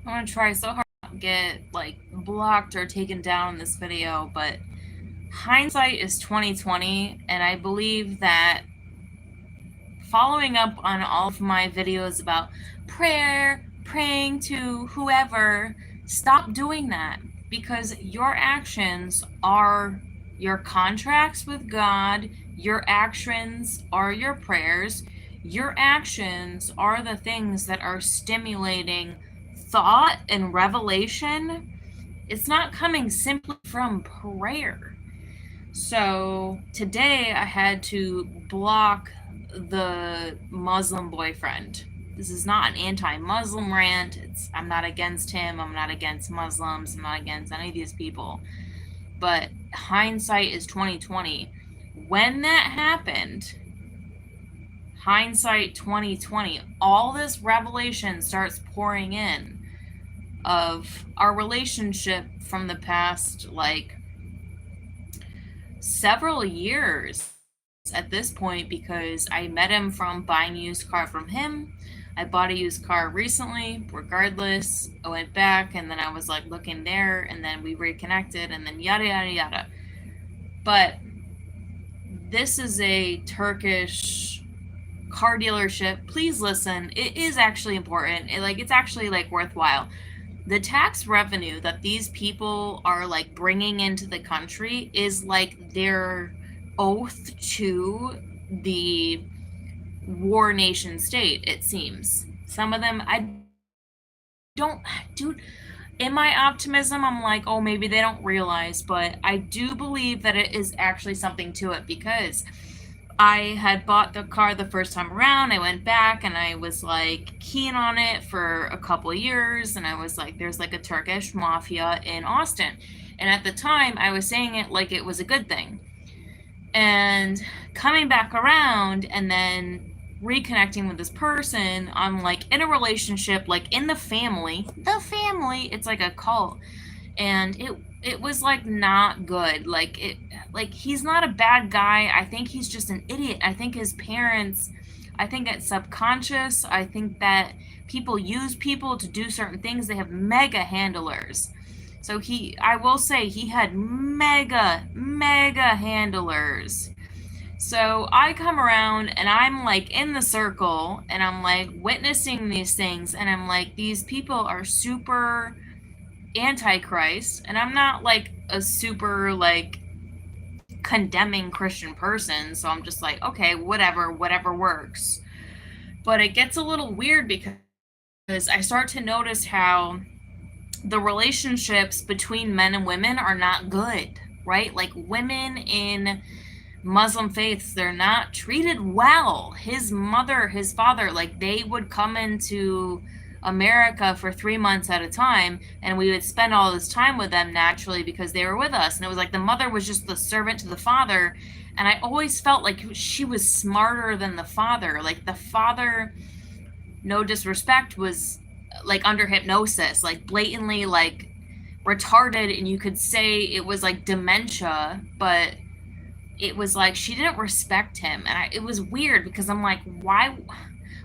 I'm gonna try so hard not to get like blocked or taken down in this video, but hindsight is 2020, and I believe that following up on all of my videos about praying to whoever, stop doing that, because your actions are your contracts with God, your actions are your prayers, your actions are the things that are stimulating thought and revelation. It's not coming simply from prayer. So today I had to block the Muslim boyfriend. This is not an anti-Muslim rant. I'm not against him. I'm not against Muslims. I'm not against any of these people. But hindsight is 2020. When that happened, hindsight 2020, all this revelation starts pouring in of our relationship from the past, like, several years at this point, because I met him from buying a used car from him. I bought a used car recently. Regardless, I went back and then I was like looking there, and then we reconnected, and then yada yada yada. But this is a Turkish car dealership. Please listen. It is actually important. It's actually like worthwhile. The tax revenue that these people are like bringing into the country is like their oath to the war nation state, it seems. Some of them, I don't, dude, in my optimism, I'm like, oh, maybe they don't realize, but I do believe that it is actually something to it, because I had bought the car the first time around. I went back and I was like keen on it for a couple of years, and I was like, there's like a Turkish mafia in Austin. And at the time, I was saying it like it was a good thing. And coming back around and then reconnecting with this person, I'm like in a relationship, like in the family, it's like a cult. And it was like not good. Like he's not a bad guy. I think he's just an idiot. I think his parents, I think it's subconscious. I think that people use people to do certain things. They have mega handlers. So I will say he had mega handlers. So I come around and I'm like in the circle and I'm like witnessing these things, and I'm like, these people are super antichrist, and I'm not like a super like condemning Christian person, so I'm just like, okay, whatever works. But it gets a little weird because I start to notice how the relationships between men and women are not good, right? Like women in Muslim faiths, they're not treated well. His mother, his father, like they would come into America for 3 months at a time, and we would spend all this time with them naturally because they were with us. And it was like the mother was just the servant to the father. And I always felt like she was smarter than the father. Like the father, no disrespect, was like under hypnosis, like blatantly like retarded, and you could say it was like dementia, but it was like she didn't respect him. And it was weird because I'm like,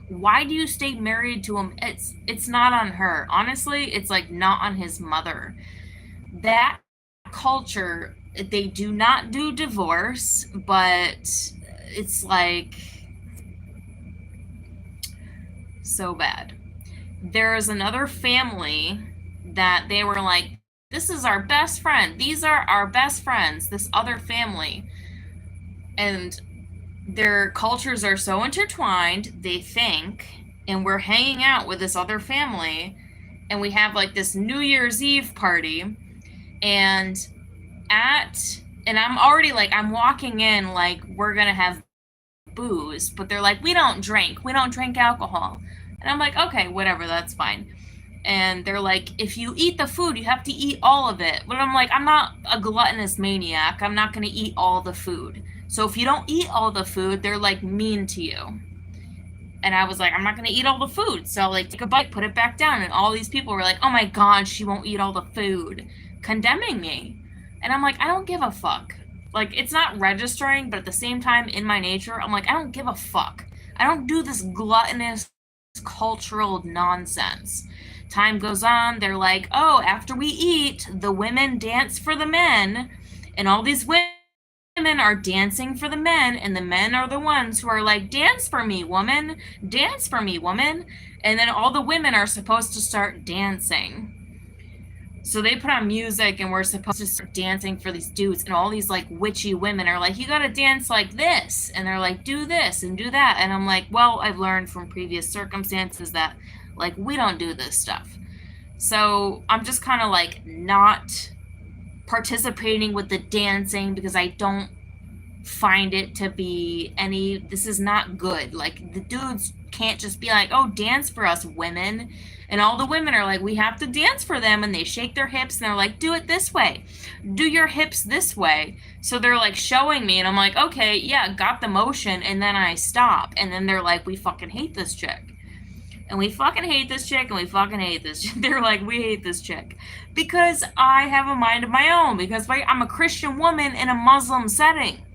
why do you stay married to him? It's not on her. Honestly, it's like not on his mother. That culture, they do not do divorce, but it's like so bad. There's another family that they were like, this is our best friend. These are our best friends, this other family. And their cultures are so intertwined, they think, and we're hanging out with this other family, and we have like this New Year's Eve party, and I'm already like, I'm walking in like we're gonna have booze, but they're like, we don't drink alcohol. And I'm like, okay, whatever, that's fine. And they're like, if you eat the food, you have to eat all of it. But I'm like, I'm not a gluttonous maniac. I'm not going to eat all the food. So if you don't eat all the food, they're like mean to you. And I was like, I'm not going to eat all the food. So like, take a bite, put it back down. And all these people were like, oh my God, she won't eat all the food, condemning me. And I'm like, I don't give a fuck. Like, it's not registering, but at the same time, in my nature, I'm like, I don't give a fuck. I don't do this gluttonous cultural nonsense. time goes on, they're like, oh, after we eat, the women dance for the men, and all these women are dancing for the men, and the men are the ones who are like, dance for me, woman, dance for me, woman. And then all the women are supposed to start dancing. So they put on music, and we're supposed to start dancing for these dudes, and all these like witchy women are like, you gotta dance like this, and they're like, do this and do that. And I'm like, well, I've learned from previous circumstances that like we don't do this stuff. So I'm just kind of like not participating with the dancing because I don't find it to be this is not good. Like, the dudes can't just be like, oh, dance for us, women. And all the women are like, we have to dance for them. And they shake their hips, and they're like, do it this way. Do your hips this way. So they're like showing me, and I'm like, okay, yeah, got the motion. And then I stop. And then they're like, we fucking hate this chick. And we fucking hate this chick, and we fucking hate this chick. They're like, we hate this chick. Because I have a mind of my own. Because I'm a Christian woman in a Muslim setting.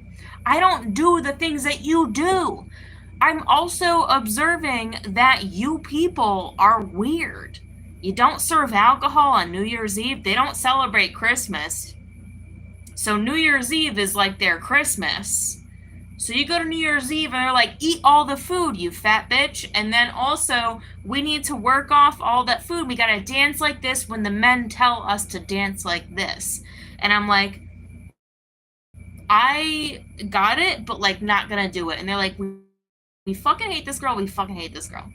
I don't do the things that you do. I'm also observing that you people are weird. You don't serve alcohol on New Year's Eve. They don't celebrate Christmas. So New Year's Eve is like their Christmas. So you go to New Year's Eve, and they're like, eat all the food, you fat bitch. And then also, we need to work off all that food. We gotta dance like this when the men tell us to dance like this. And I'm like, I got it, but like not gonna do it. And they're like, we fucking hate this girl. We fucking hate this girl.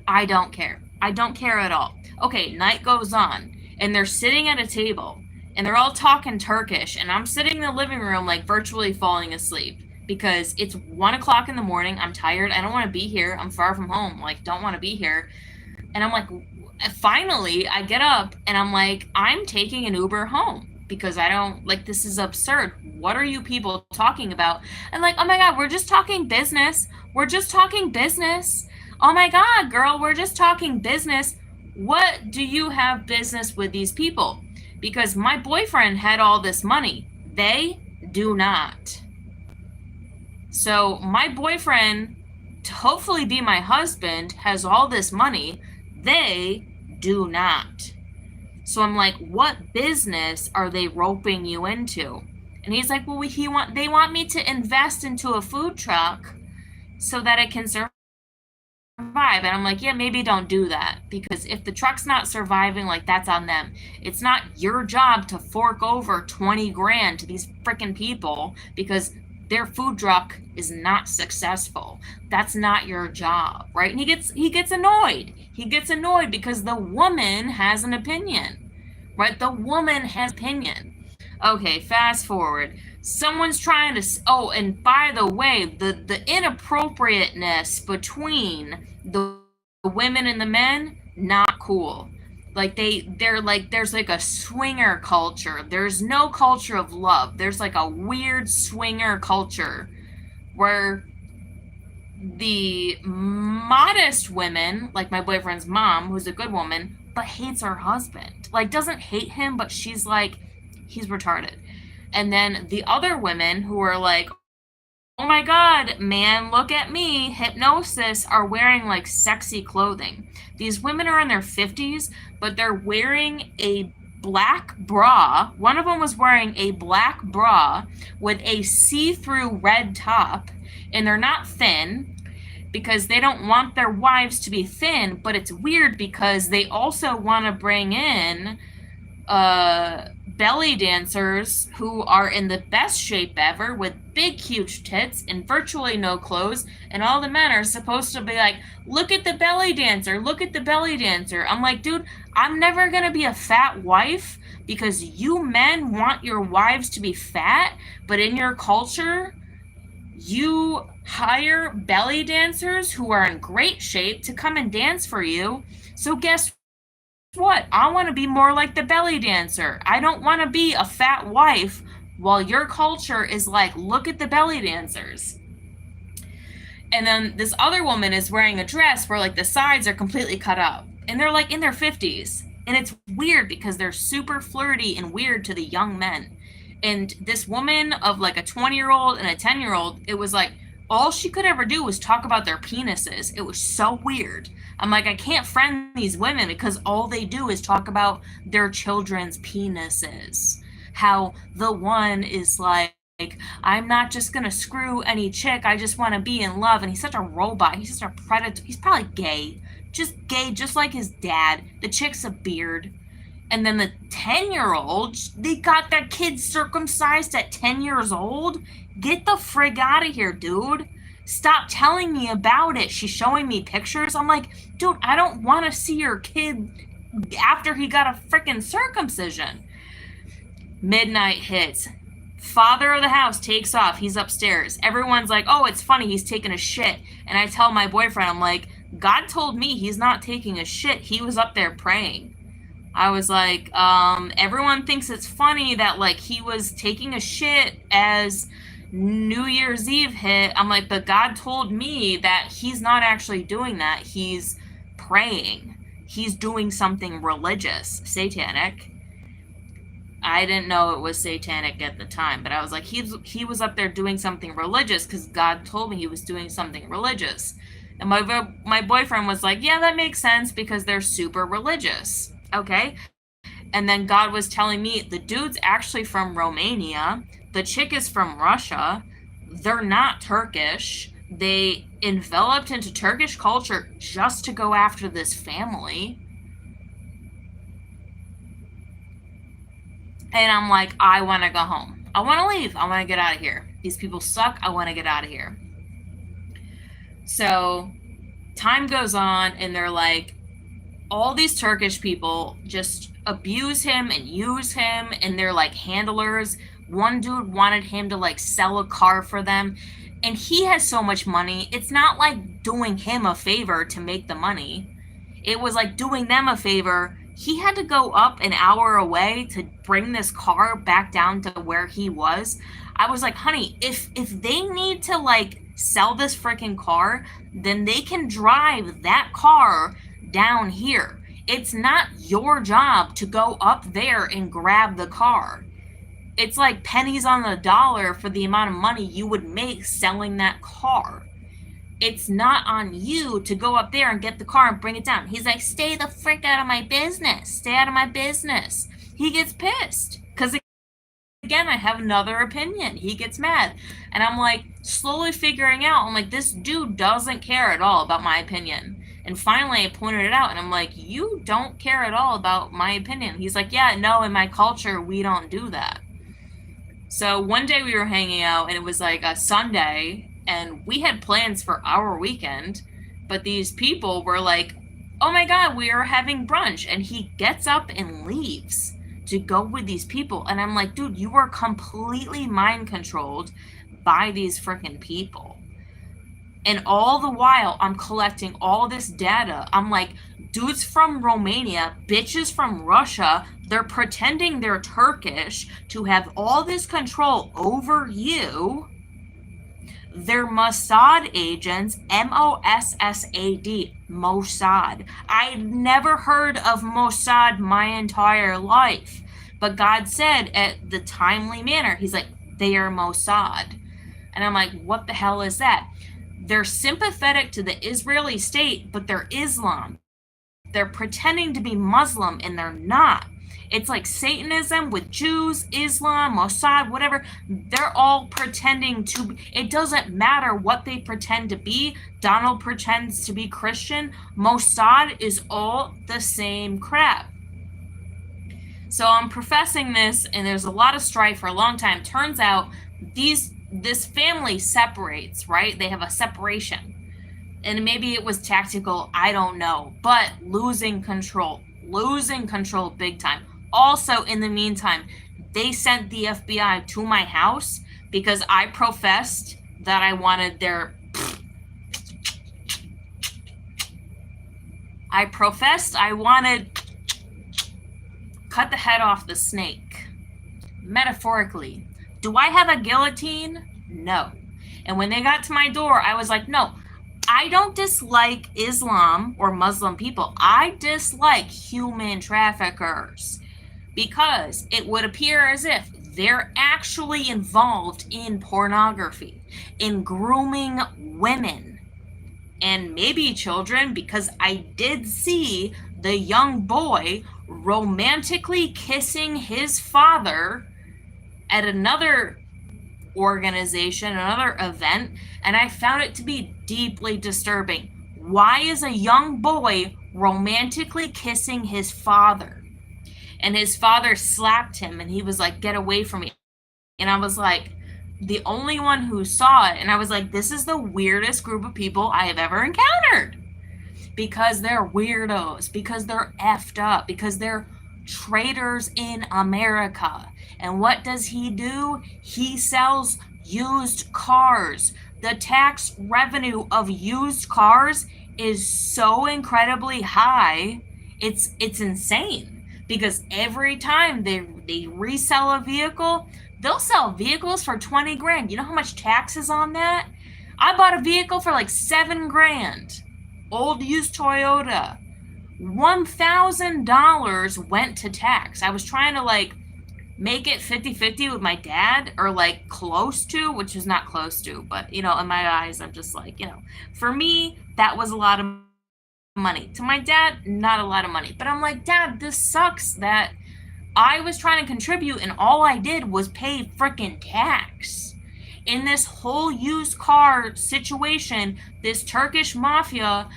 I don't care. I don't care at all. Okay, night goes on, and they're sitting at a table, and they're all talking Turkish, and I'm sitting in the living room like virtually falling asleep because it's 1 o'clock in the morning. I'm tired. I don't want to be here. I'm far from home. Like, don't want to be here. And I'm like, finally, I get up, and I'm like, I'm taking an Uber home. Because I don't, like, this is absurd. What are you people talking about? And like, oh my God, we're just talking business. We're just talking business. Oh my God, girl, we're just talking business. What do you have business with these people? Because my boyfriend had all this money. They do not. So my boyfriend, to hopefully be my husband, has all this money. They do not. So I'm like, what business are they roping you into? And he's like, well, they want me to invest into a food truck so that it can survive. And I'm like, yeah, maybe don't do that. Because if the truck's not surviving, like, that's on them. It's not your job to fork over 20 grand to these freaking people because their food truck is not successful. That's not your job, right? And he gets annoyed. He gets annoyed because the woman has an opinion, right? The woman has opinion. Okay, fast forward. Someone's trying to, oh, and by the way, the inappropriateness between the women and the men, not cool. Like, they're like, there's like a swinger culture. There's no culture of love. There's like a weird swinger culture where the modest women, like my boyfriend's mom, who's a good woman, but hates her husband. Like, doesn't hate him, but she's like, he's retarded. And then the other women who are like, oh my God, man, look at me, hypnosis, are wearing like sexy clothing. These women are in their 50s, but they're wearing a black bra. One of them was wearing a black bra with a see-through red top, and they're not thin because they don't want their wives to be thin, but it's weird because they also want to bring in belly dancers who are in the best shape ever with big huge tits and virtually no clothes, and all the men are supposed to be like, look at the belly dancer, look at the belly dancer. I'm like, dude, I'm never gonna be a fat wife because you men want your wives to be fat, but in your culture you hire belly dancers who are in great shape to come and dance for you. So guess what? I want to be more like the belly dancer. I don't want to be a fat wife while your culture is like, look at the belly dancers. And then this other woman is wearing a dress where like the sides are completely cut up, and they're like in their 50s. And it's weird because they're super flirty and weird to the young men. And this woman of like a 20-year-old and a 10-year-old, it was like, all she could ever do was talk about their penises. It was so weird. I'm like, I can't friend these women because all they do is talk about their children's penises. How the one is like, I'm not just gonna screw any chick, I just want to be in love. And he's such a robot. He's such a predator. He's probably gay, just like his dad. The chick's a beard. And then the 10-year-old, they got that kid circumcised at 10 years old. Get the frig out of here, dude. Stop telling me about it. She's showing me pictures. I'm like, dude, I don't want to see your kid after he got a freaking circumcision. Midnight hits. Father of the house takes off. He's upstairs. Everyone's like, oh, it's funny. He's taking a shit. And I tell my boyfriend, I'm like, God told me he's not taking a shit. He was up there praying. I was like, everyone thinks it's funny that, like, he was taking a shit as New Year's Eve hit. I'm like, but God told me that he's not actually doing that. He's praying. He's doing something religious, satanic. I didn't know it was satanic at the time, but I was like, he was up there doing something religious because God told me he was doing something religious. And my boyfriend was like, yeah, that makes sense because they're super religious. Okay. And then God was telling me the dude's actually from Romania. The chick is from Russia. They're not Turkish. They enveloped into Turkish culture just to go after this family. And I'm like, I want to go home. I want to leave. I want to get out of here. These people suck. I want to get out of here. So time goes on and they're like, all these Turkish people just abuse him and use him, and they're like handlers. One dude wanted him to like sell a car for them, and he has so much money. It's not like doing him a favor to make the money. It was like doing them a favor. He had to go up an hour away to bring this car back down to where he was. I was like, honey, if they need to like sell this freaking car, then they can drive that car down here. It's not your job to go up there and grab the car. It's like pennies on the dollar for the amount of money you would make selling that car. It's not on you to go up there and get the car and bring it down. He's like, stay the frick out of my business. Stay out of my business. He gets pissed because, again, I have another opinion. He gets mad. And I'm like, slowly figuring out, I'm like, this dude doesn't care at all about my opinion. And finally I pointed it out and I'm like, you don't care at all about my opinion. He's like, yeah, no, in my culture, we don't do that. So one day we were hanging out and it was like a Sunday and we had plans for our weekend, but these people were like, oh my God, we are having brunch. And he gets up and leaves to go with these people. And I'm like, dude, you are completely mind controlled by these freaking people. And all the while, I'm collecting all this data. I'm like, dudes from Romania, bitches from Russia, they're pretending they're Turkish to have all this control over you. They're Mossad agents, M-O-S-S-A-D, Mossad. I never heard of Mossad my entire life. But God said at the timely manner, he's like, they are Mossad. And I'm like, what the hell is that? They're sympathetic to the Israeli state, but they're Islam. They're pretending to be Muslim, and they're not. It's like Satanism with Jews, Islam, Mossad, whatever. They're all pretending to... It doesn't matter what they pretend to be. Donald pretends to be Christian. Mossad is all the same crap. So I'm professing this, and there's a lot of strife for a long time. Turns out this family separates, right? They have a separation. And maybe it was tactical, I don't know. But losing control big time. Also, in the meantime, they sent the FBI to my house because I professed that I wanted cut the head off the snake. Metaphorically. Do I have a guillotine? No. And when they got to my door, I was like, no, I don't dislike Islam or Muslim people. I dislike human traffickers because it would appear as if they're actually involved in pornography. in grooming women and maybe children, because I did see the young boy romantically kissing his father at another organization, another event, and I found it to be deeply disturbing. Why is a young boy romantically kissing his father? And his father slapped him and he was like, "Get away from me." And I was like, the only one who saw it, and I was like, this is the weirdest group of people I have ever encountered, because they're weirdos, because they're effed up, because they're traitors in America. And what does he do? He sells used cars. The tax revenue of used cars is so incredibly high, it's insane, because every time they resell a vehicle, they'll sell vehicles for 20 grand. You know how much tax is on that? I bought a vehicle for like 7 grand. Old used Toyota. $1,000 went to tax. I was trying to like make it 50-50 with my dad, or like close to, which is not close to, but you know, in my eyes, I'm just like, you know, for me, that was a lot of money. To my dad, not a lot of money. But I'm like, Dad, this sucks that I was trying to contribute and all I did was pay freaking tax. In this whole used car situation, this Turkish mafia,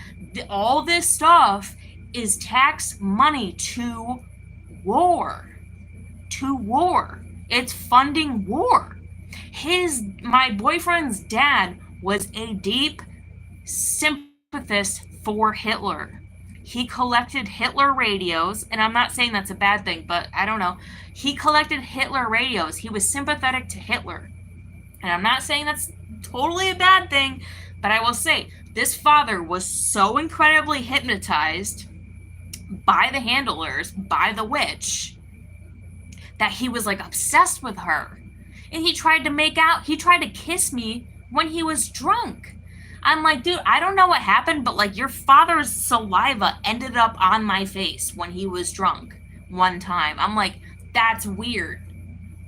all this stuff is tax money to war. To war. It's funding war. My boyfriend's dad was a deep sympathist for Hitler. He collected Hitler radios, and I'm not saying that's a bad thing, but I don't know. He collected Hitler radios. He was sympathetic to Hitler. And I'm not saying that's totally a bad thing, but I will say this father was so incredibly hypnotized by the handlers, by the witch, that he was like obsessed with her. And he tried to kiss me when he was drunk. I'm like, dude, I don't know what happened, but like your father's saliva ended up on my face when he was drunk one time. I'm like, that's weird.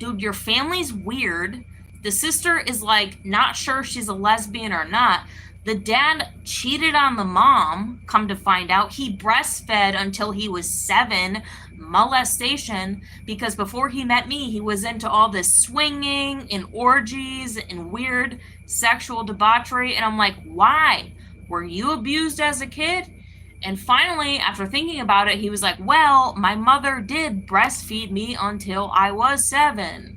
Dude, your family's weird. The sister is like not sure she's a lesbian or not. The dad cheated on the mom, come to find out. He breastfed until he was 7, molestation, because before he met me, he was into all this swinging and orgies and weird sexual debauchery. And I'm like, why? Were you abused as a kid? And finally, after thinking about it, he was like, well, my mother did breastfeed me until I was 7.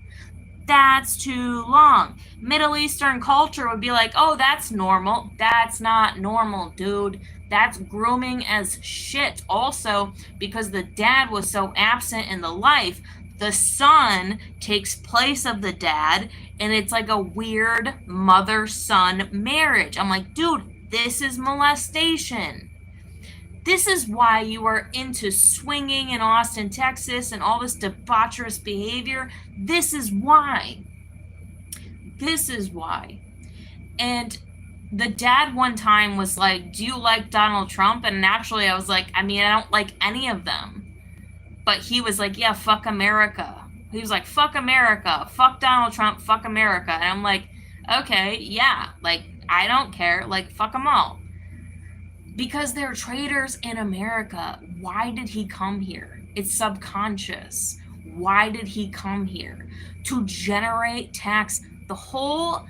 That's too long. Middle Eastern culture would be like, oh, that's normal. That's not normal, dude. That's grooming as shit. Also, because the dad was so absent in the life, the son takes place of the dad, and it's like a weird mother-son marriage. I'm like, dude, this is molestation. This is why you are into swinging in Austin, Texas, and all this debaucherous behavior. This is why. This is why. And the dad one time was like, do you like Donald Trump? And naturally I was like, I mean, I don't like any of them. But he was like, yeah, fuck America. He was like, fuck America. Fuck Donald Trump. Fuck America. And I'm like, okay, yeah. Like, I don't care. Like, fuck them all. Because they're traitors in America. Why did he come here? It's subconscious. Why did he come here? To generate tax. The whole,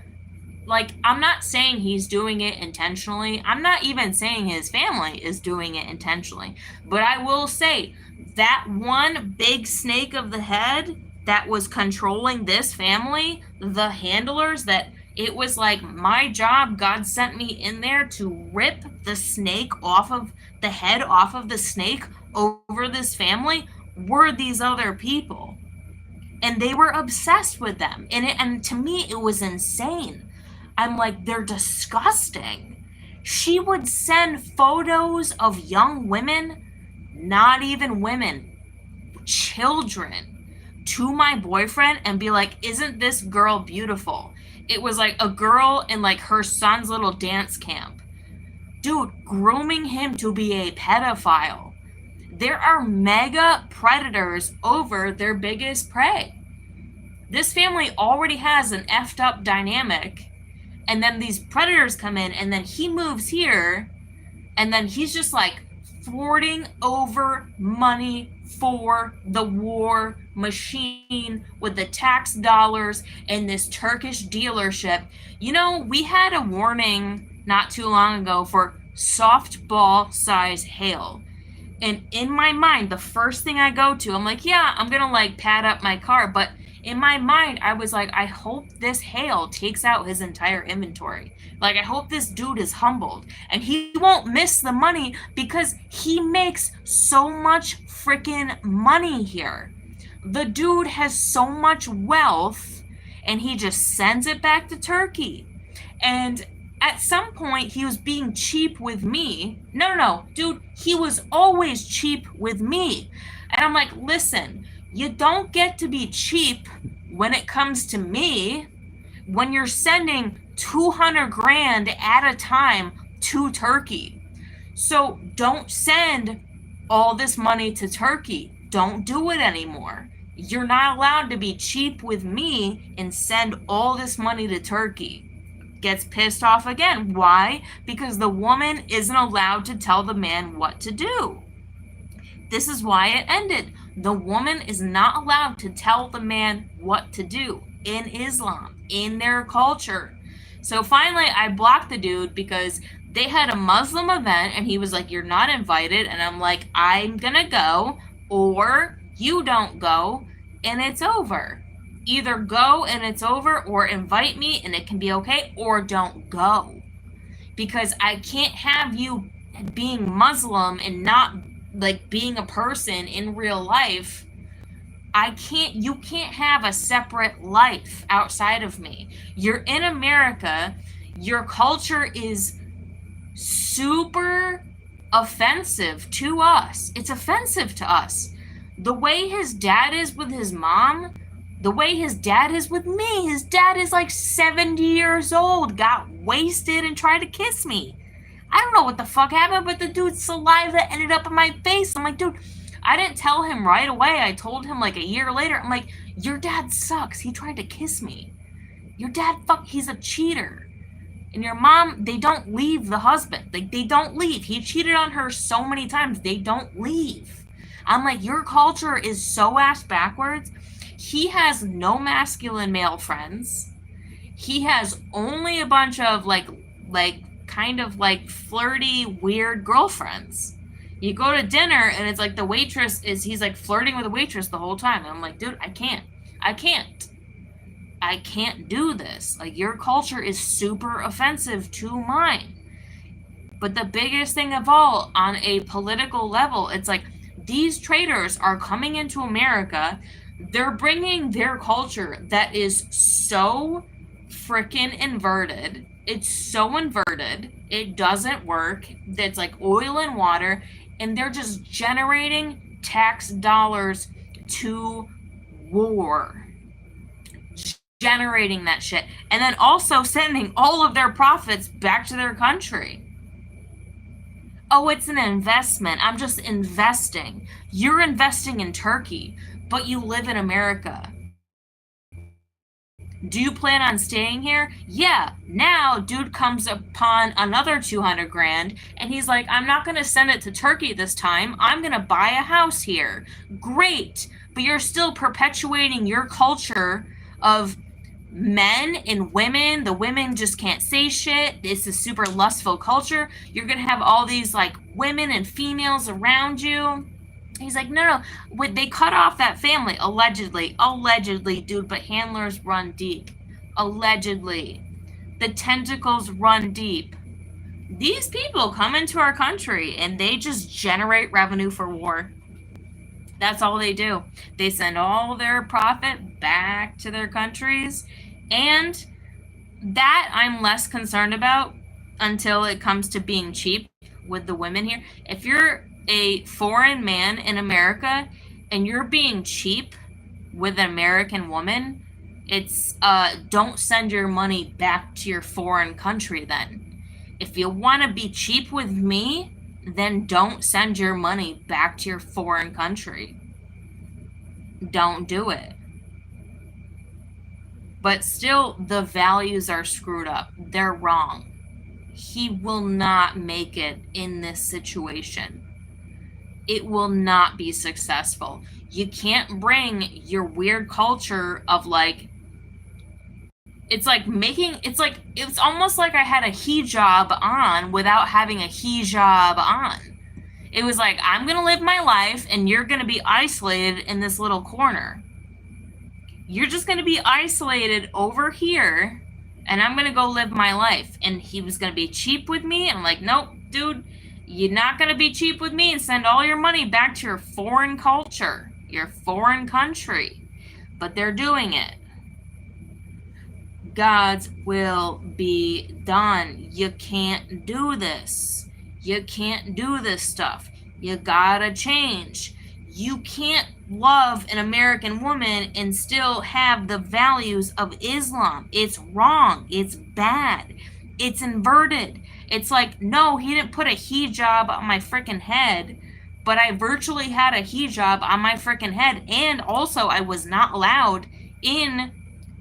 like, I'm not saying he's doing it intentionally. I'm not even saying his family is doing it intentionally. But I will say that one big snake of the head that was controlling this family, the handlers, that it was like my job, God sent me in there to rip the snake off of the head off of the snake over this family, were these other people. And they were obsessed with them. And to me, it was insane. I'm like, they're disgusting. She would send photos of young women, not even women, children, to my boyfriend and be like, isn't this girl beautiful? It was like a girl in like her son's little dance camp. Dude, grooming him to be a pedophile. There are mega predators over their biggest prey. This family already has an effed up dynamic, And then these predators come in, and then he moves here, and then he's just like forwarding over money for the war machine with the tax dollars in this Turkish dealership. You know, we had a warning not too long ago for softball size hail. And in my mind, the first thing I go to, I'm like, yeah, I'm gonna like pad up my car. But in my mind, I was like, I hope this hail takes out his entire inventory. Like, I hope this dude is humbled and he won't miss the money because he makes so much freaking money here. The dude has so much wealth and he just sends it back to Turkey. And at some point, he was being cheap with me. No, dude, he was always cheap with me. And I'm like, listen, you don't get to be cheap when it comes to me when you're sending 200 grand at a time to Turkey. So don't send all this money to Turkey. Don't do it anymore. You're not allowed to be cheap with me and send all this money to Turkey. Gets pissed off again. Why? Because the woman isn't allowed to tell the man what to do. This is why it ended. The woman is not allowed to tell the man what to do in Islam, in their culture. So finally, I blocked the dude because they had a Muslim event and he was like, you're not invited. And I'm like, I'm gonna go, or you don't go and it's over. Either go and it's over, or invite me and it can be okay, or don't go. Because I can't have you being Muslim and not like being a person in real life. You can't have a separate life outside of me. You're in America, your culture is super offensive to us. It's offensive to us. The way his dad is with his mom, the way his dad is with me. His dad is like 70 years old, got wasted and tried to kiss me. I don't know what the fuck happened, but the dude's saliva ended up in my face. I'm like, dude, I didn't tell him right away. I told him like a year later. I'm like, your dad sucks. He tried to kiss me. Your dad, he's a cheater. And your mom, they don't leave the husband. Like, they don't leave. He cheated on her so many times. They don't leave. I'm like, your culture is so ass backwards. He has no masculine male friends. He has only a bunch of like kind of like flirty, weird girlfriends. You go to dinner and it's like he's like flirting with the waitress the whole time. And I'm like, dude, I can't do this. Like, your culture is super offensive to mine. But the biggest thing of all, on a political level, it's like these traitors are coming into America. They're bringing their culture that is so freaking inverted. It's so inverted. It doesn't work. It's like oil and water. And they're just generating tax dollars to war. Generating that shit. And then also sending all of their profits back to their country. Oh, it's an investment. I'm just investing. You're investing in Turkey, but you live in America. Do you plan on staying here? Yeah. Now, dude comes upon another 200 grand, and he's like, I'm not going to send it to Turkey this time. I'm going to buy a house here. Great. But you're still perpetuating your culture of men and women. The women just can't say shit. It's a super lustful culture. You're going to have all these, like, women and females around you. He's like, no, they cut off that family, allegedly, dude, but handlers run deep. Allegedly. The tentacles run deep. These people come into our country and they just generate revenue for war. That's all they do. They send all their profit back to their countries, and that I'm less concerned about until it comes to being cheap with the women here. If you're a foreign man in America and you're being cheap with an American woman, it's don't send your money back to your foreign country then. If you want to be cheap with me, then don't send your money back to your foreign country. Don't do it. But still, the values are screwed up. They're wrong. He will not make it in this situation. It will not be successful. You can't bring your weird culture of like, it's almost like I had a hijab on without having a hijab on. It was like, I'm going to live my life and you're going to be isolated in this little corner. You're just going to be isolated over here and I'm going to go live my life. And he was going to be cheap with me. And I'm like, nope, dude, you're not going to be cheap with me and send all your money back to your foreign culture, your foreign country. But they're doing it. God's will be done. You can't do this. You can't do this stuff. You gotta change. You can't love an American woman and still have the values of Islam. It's wrong. It's bad. It's inverted. It's like, no, he didn't put a hijab on my freaking head, but I virtually had a hijab on my freaking head, and also I was not allowed in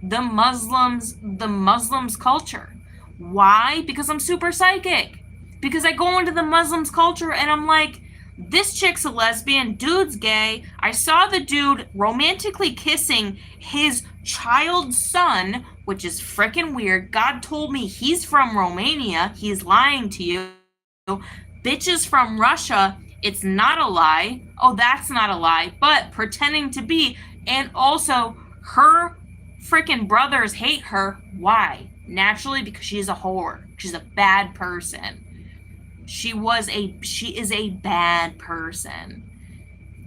the Muslims culture. Why? Because I'm super psychic. Because I go into the Muslims culture and I'm like, this chick's a lesbian, dude's gay. I saw the dude romantically kissing his child's son, which is freaking weird. God told me he's from Romania. He's lying to you. Bitches from Russia, it's not a lie. Oh, that's not a lie, but pretending to be. And also, her freaking brothers hate her. Why? Naturally, because she's a whore. She's a bad person. She is a bad person.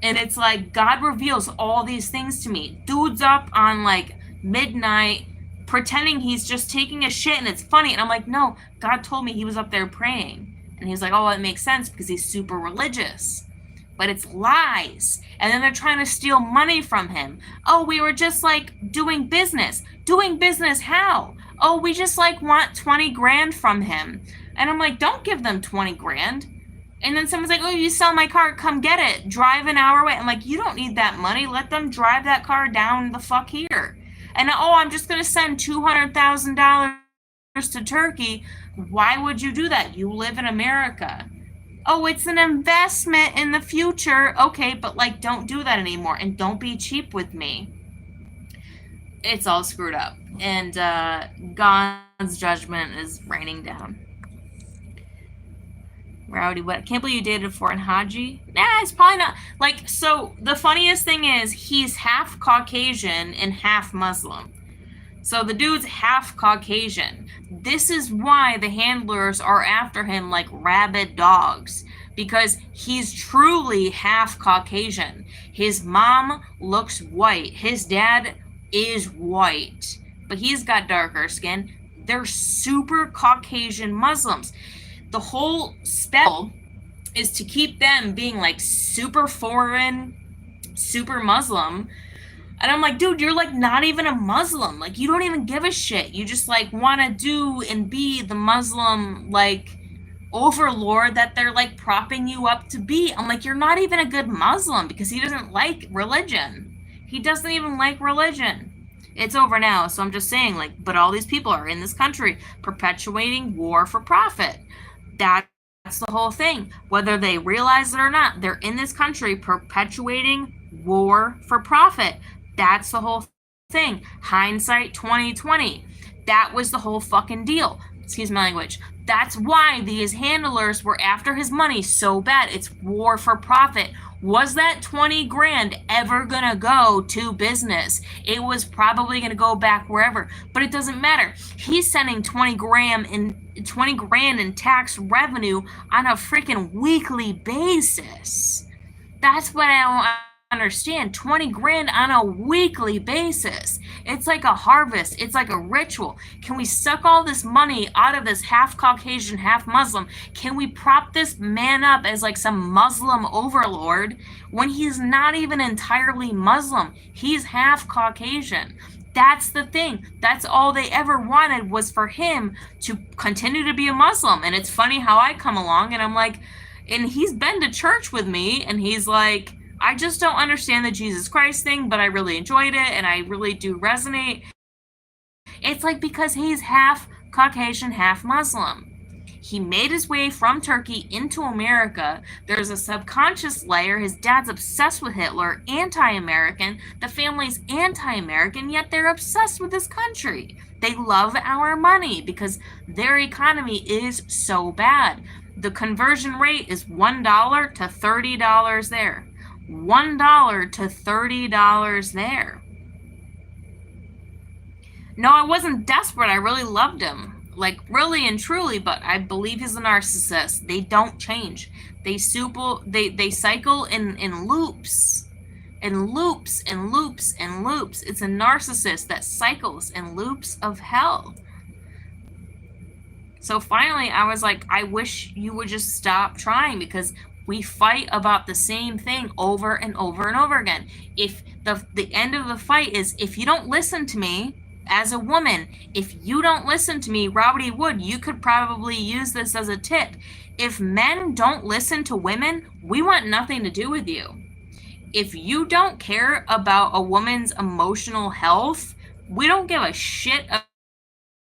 And it's like, God reveals all these things to me. Dude's up on like midnight pretending he's just taking a shit and it's funny. And I'm like, no, God told me he was up there praying. And he's like, oh, it makes sense because he's super religious. But it's lies. And then they're trying to steal money from him. Oh, we were just like doing business. Doing business how? Oh, we just like want 20 grand from him. And I'm like, don't give them 20 grand. And then someone's like, oh, you sell my car, come get it. Drive an hour away. I'm like, you don't need that money. Let them drive that car down the fuck here. And oh, I'm just going to send $200,000 to Turkey. Why would you do that? You live in America. Oh, it's an investment in the future. Okay, but like, don't do that anymore. And don't be cheap with me. It's all screwed up. And God's judgment is raining down. Rowdy, what? Can't believe you dated a foreign Haji? Nah, it's probably not. Like, so the funniest thing is he's half Caucasian and half Muslim. So the dude's half Caucasian. This is why the handlers are after him like rabid dogs. Because he's truly half Caucasian. His mom looks white. His dad is white. But he's got darker skin. They're super Caucasian Muslims. The whole spell is to keep them being like super foreign, super Muslim. And I'm like, dude, you're like not even a Muslim. Like, you don't even give a shit. You just like want to do and be the Muslim like overlord that they're like propping you up to be. I'm like, you're not even a good Muslim because he doesn't like religion. He doesn't even like religion. It's over now. So I'm just saying, like, but all these people are in this country perpetuating war for profit. That's the whole thing. Whether they realize it or not, they're in this country perpetuating war for profit. That's the whole thing. Hindsight 2020. That was the whole fucking deal. Excuse my language. That's why these handlers were after his money so bad. It's war for profit. Was that 20 grand ever gonna go to business? It was probably gonna go back wherever, but it doesn't matter. He's sending 20 grand in tax revenue on a freaking weekly basis. That's what I don't understand. 20 grand on a weekly basis. It's like a harvest. It's like a ritual. Can we suck all this money out of this half Caucasian, half Muslim? Can we prop this man up as like some Muslim overlord when he's not even entirely Muslim? He's half Caucasian. That's the thing. That's all they ever wanted was for him to continue to be a Muslim. And it's funny how I come along and I'm like, and he's been to church with me and he's like, I just don't understand the Jesus Christ thing, but I really enjoyed it and I really do resonate. It's like because he's half Caucasian, half Muslim. He made his way from Turkey into America. There's a subconscious layer. His dad's obsessed with Hitler, anti-American. The family's anti-American, yet they're obsessed with this country. They love our money because their economy is so bad. The conversion rate is $1 to $30 there. $1 to $30 there. No, I wasn't desperate. I really loved him. Like, really and truly, but I believe he's a narcissist. They don't change. They cycle in loops. And loops and loops and loops. It's a narcissist that cycles in loops of hell. So finally, I was like, I wish you would just stop trying, because we fight about the same thing over and over and over again. If the end of the fight is, if you don't listen to me, as a woman, if you don't listen to me, Robert E. Wood, you could probably use this as a tip. If men don't listen to women, we want nothing to do with you. If you don't care about a woman's emotional health, we don't give a shit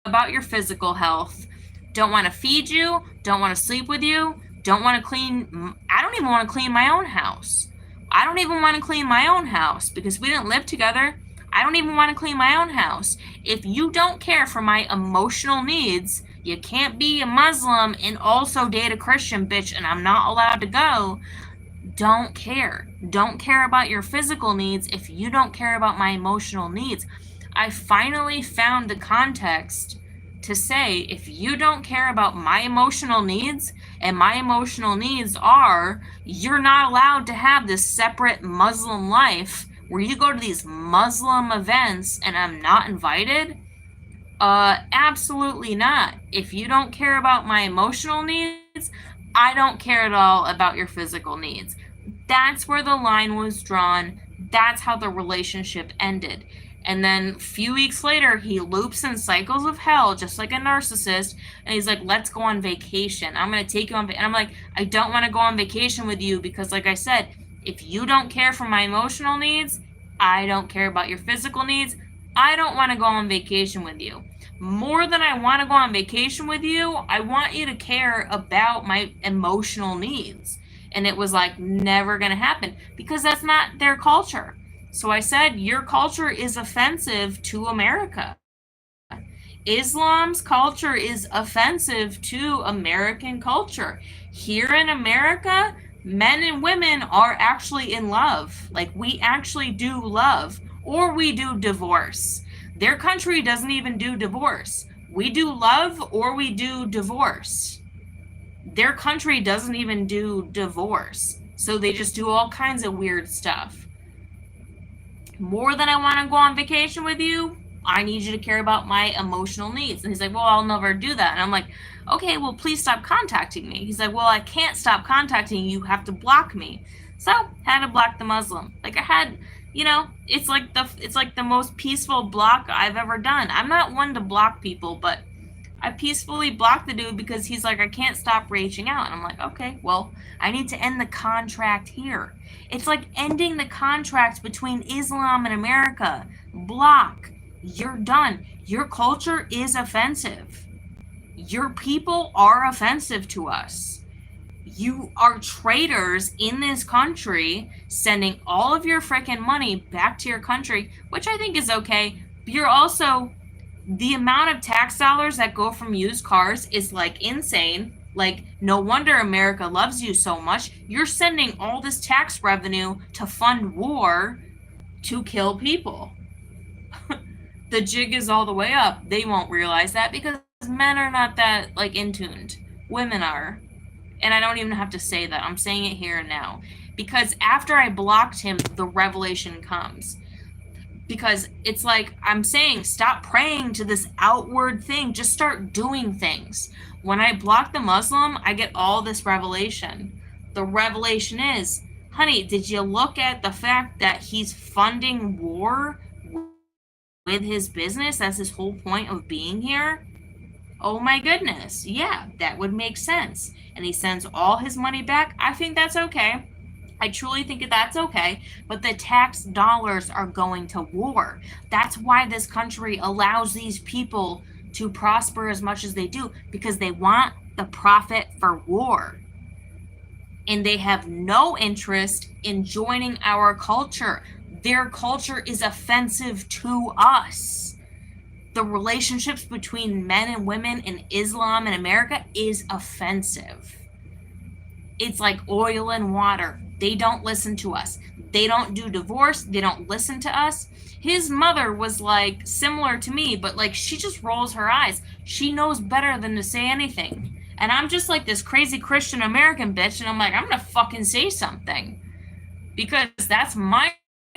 about your physical health. Don't want to feed you, don't want to sleep with you, don't want to clean. I don't even want to clean my own house. I don't even want to clean my own house because we didn't live together. I don't even want to clean my own house. If you don't care for my emotional needs, you can't be a Muslim and also date a Christian bitch, and I'm not allowed to go. Don't care. Don't care about your physical needs if you don't care about my emotional needs. I finally found the context to say, if you don't care about my emotional needs, and my emotional needs are, you're not allowed to have this separate Muslim life where you go to these Muslim events and I'm not invited? Absolutely not. If you don't care about my emotional needs, I don't care at all about your physical needs. That's where the line was drawn. That's how the relationship ended. And then a few weeks later, he loops in cycles of hell, just like a narcissist. And he's like, let's go on vacation. I'm going to take you on vacation. And I'm like, I don't want to go on vacation with you because, like I said, if you don't care for my emotional needs, I don't care about your physical needs. I don't want to go on vacation with you. More than I want to go on vacation with you, I want you to care about my emotional needs. And it was like never going to happen because that's not their culture. So I said, your culture is offensive to America. Islam's culture is offensive to American culture. Here in America, men and women are actually in love. Like, we actually do love, or we do divorce. Their country doesn't even do divorce. We do love or we do divorce. Their country doesn't even do divorce. So they just do all kinds of weird stuff. More than I want to go on vacation with you, I need you to care about my emotional needs. And he's like, well, I'll never do that. And I'm like, okay, well, please stop contacting me. He's like, well, I can't stop contacting you. You have to block me. So had to block the Muslim. Like, I had, it's like the most peaceful block I've ever done. I'm not one to block people, but I peacefully blocked the dude because he's like, I can't stop reaching out. And I'm like, okay, well, I need to end the contract here. It's like ending the contract between Islam and America. Block. You're done. Your culture is offensive. Your people are offensive to us. You are traitors in this country, sending all of your freaking money back to your country, which I think is okay. But you're also, the amount of tax dollars that go from used cars is like insane. Like, no wonder America loves you so much. You're sending all this tax revenue to fund war to kill people. The jig is all the way up. They won't realize that because men are not that, like, in-tuned. Women are. And I don't even have to say that. I'm saying it here and now. Because after I blocked him, the revelation comes. Because it's like, I'm saying, stop praying to this outward thing. Just start doing things. When I block the Muslim, I get all this revelation. The revelation is, honey, did you look at the fact that he's funding war with his business? That's his whole point of being here. Oh my goodness. Yeah, that would make sense. And he sends all his money back. I think that's okay. I truly think that that's okay, but the tax dollars are going to war. That's why this country allows these people to prosper as much as they do, because they want the profit for war. And they have no interest in joining our culture. Their culture is offensive to us. The relationships between men and women in Islam in America is offensive. It's like oil and water. They don't listen to us. They don't do divorce. They don't listen to us. His mother was like similar to me, but like she just rolls her eyes. She knows better than to say anything. And I'm just like this crazy Christian American bitch, and I'm like, I'm gonna fucking say something. Because that's my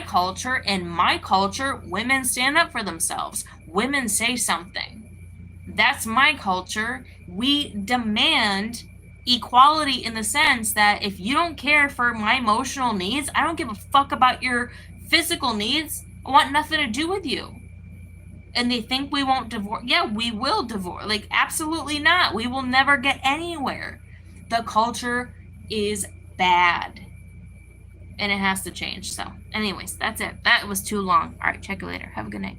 culture. In my culture, women stand up for themselves. Women say something. That's my culture. We demand equality in the sense that if you don't care for my emotional needs, I don't give a fuck about your physical needs. I want nothing to do with you. And they think we won't divorce. Yeah, we will divorce. Like, absolutely not. We will never get anywhere. The culture is bad. And it has to change. So, anyways, that's it. That was too long. All right, check you later. Have a good night.